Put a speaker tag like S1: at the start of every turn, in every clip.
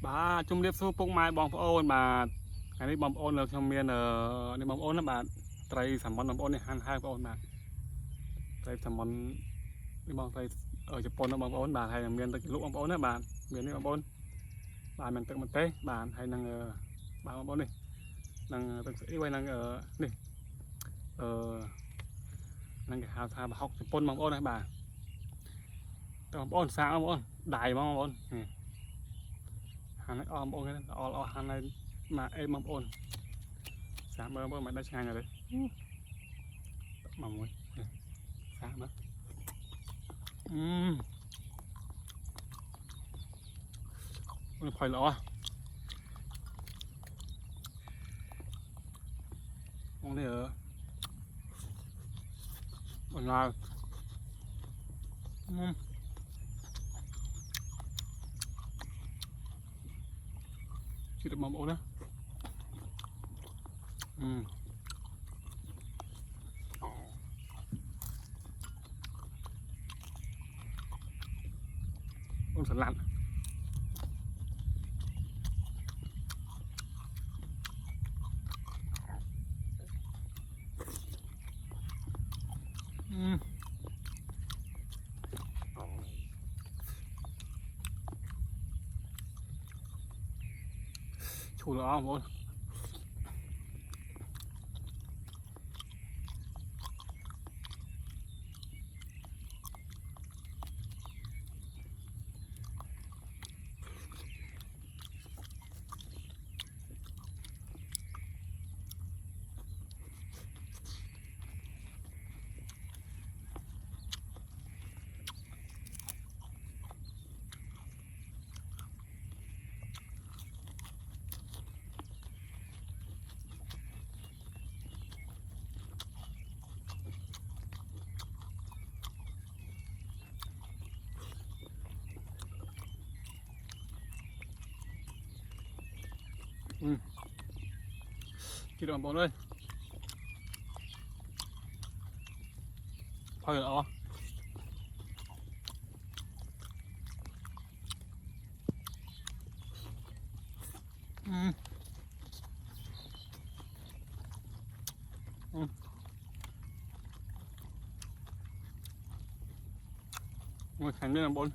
S1: บ้าจุ่มเรียบสู้ปุกไม้บองโอนบาทอันนี้บองโอนเราทำเมียนนี่บองโอนนะบาทไตรสามบอลบองโอนนี่หันห้าบองบาทไตรสามบอลนี่บองไตรจะปนบองโอนบาทให้เมียนตะกี้ลูกบองโอนนะบาทเมียนนี่บองโอนบาทมันตึกมันเตะบาทให้นางบาทบองโอนนี่นางตึกอีไว้นางนี่นางหาทาบะฮอกจะปนบองโอนนะบาทแต่บองโอนสาวบองโอนได้บองโอนหันอ้อมโอนกันอ้อหันในมาเอ็มบองโอนสามบองมันได้ช่างเลยมาหมดสามนะมันคอยล้อมองนี่มันลายคิดว่ามันโอ้นะมันสันหลังชูล้อหมดคิดว่ามันเลยพอเหรอมันแข็งด้วยนะบน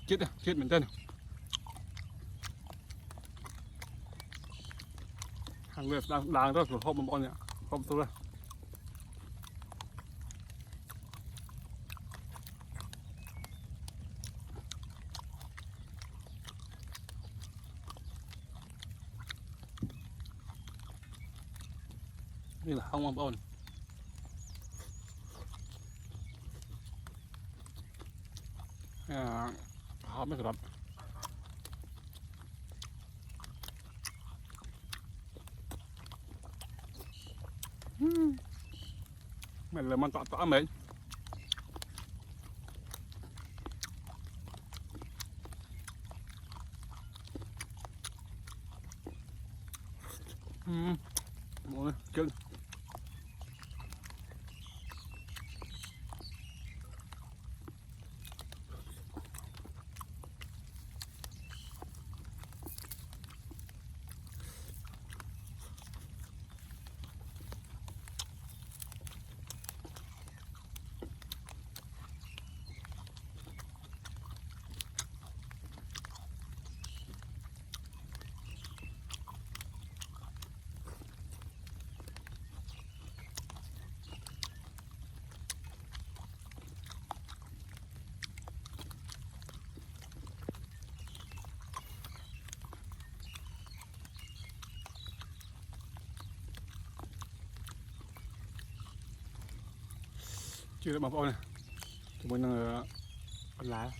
S1: chết à chết mình chân hàng việt đang rất là không bọn nhỉ không tôi đâyนี่là không bọn họ mới gặp mình là mình tỏ mình mọi chân ชื่อบางปอนนะจะเป็นออนไลน์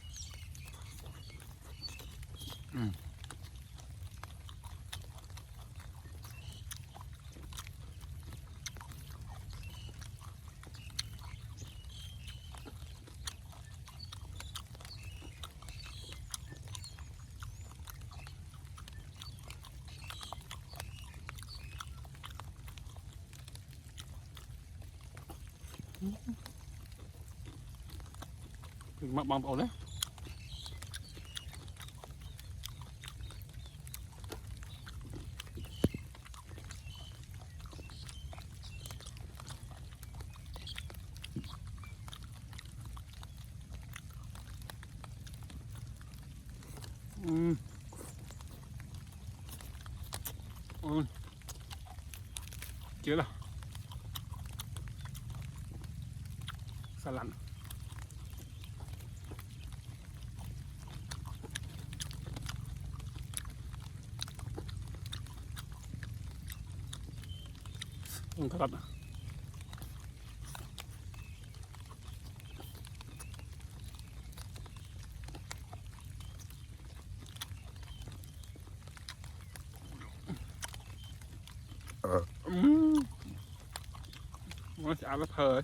S1: ถึงมาบางปอนเลยเจอแล้วสลัดสลัดมันจะเอาแล้วเพลิน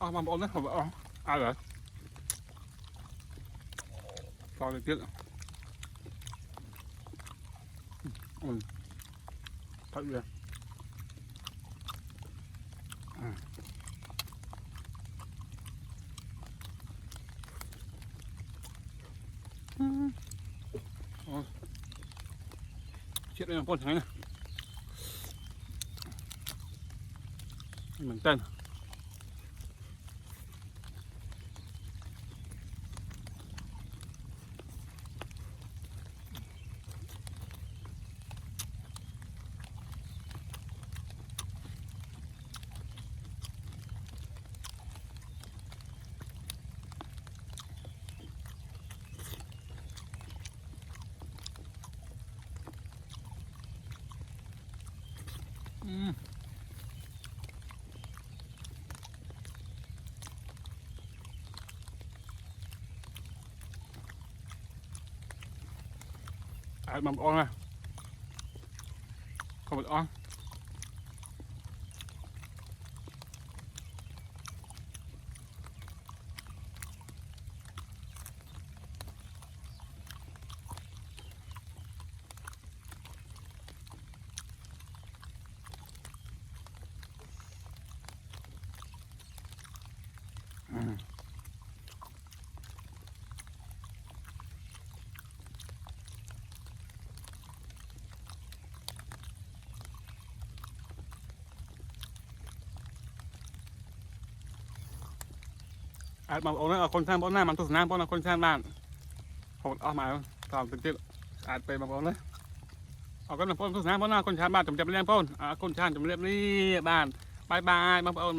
S1: อ๋อบางปอนนะผมอ๋อเหรอตอนเด็กๆพัดเรือเช็ดเลยบางปอนยังไงนะเหมือนเต้นบางปอนนะเขาบอกอ๋อบางปอนนะคนสร้างปอนหน้ามันทุกสนามปอนคนสร้างบ้านเขาเอามาตามติดไปบางปอนเลยเอาก็บางปอนทุกสนามปอนหน้าคนชาบ้านจำจะไปเลี้ยงปอนคนชาจำเรียบรีบ้านบายบายบางปอน